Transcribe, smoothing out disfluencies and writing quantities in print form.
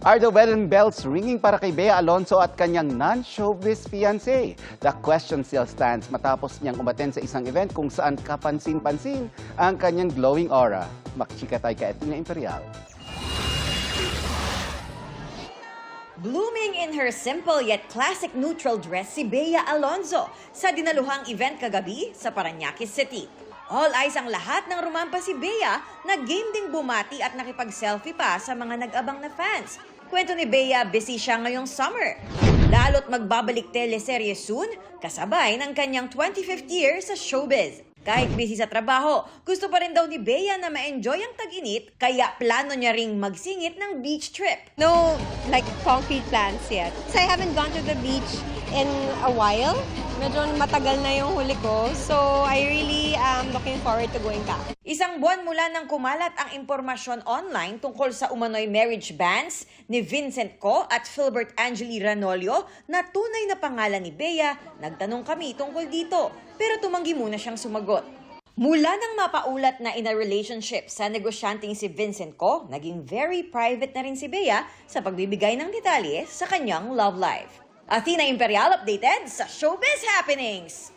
Are the wedding bells ringing para kay Bea Alonzo at kanyang non-showbiz fiancé? The question still stands matapos niyang umaten sa isang event kung saan kapansin-pansin ang kanyang glowing aura. Makikita tayo kay Athena Imperial. Blooming in her simple yet classic neutral dress si Bea Alonzo sa dinaluhang event kagabi sa Parañaque City. All eyes ang lahat ng rumampa si Bea na game ding bumati at nakipag-selfie pa sa mga nag-abang na fans. Kwento ni Bea, busy siya ngayong summer. Lalo't magbabalik teleserye soon, kasabay ng kanyang 25th year sa showbiz. Kahit busy sa trabaho, gusto pa rin daw ni Bea na ma-enjoy ang tag-init, kaya plano niya ring magsingit ng beach trip. No, like, concrete plans yet. So I haven't gone to the beach in a while. Medyo matagal na yung huli ko. So I really am looking forward to going back. Isang buwan mula nang kumalat ang impormasyon online tungkol sa umano'y marriage bans ni Vincent Co at Philbert Angeli Ranolio na tunay na pangalan ni Bea, nagtanong kami tungkol dito. Pero tumanggi muna siyang sumagot. Mula nang mapaulat na in a relationship sa negosyanteng si Vincent Co, naging very private na rin si Bea sa pagbibigay ng detalye sa kanyang love life. Athena Imperial updated sa Showbiz Happenings!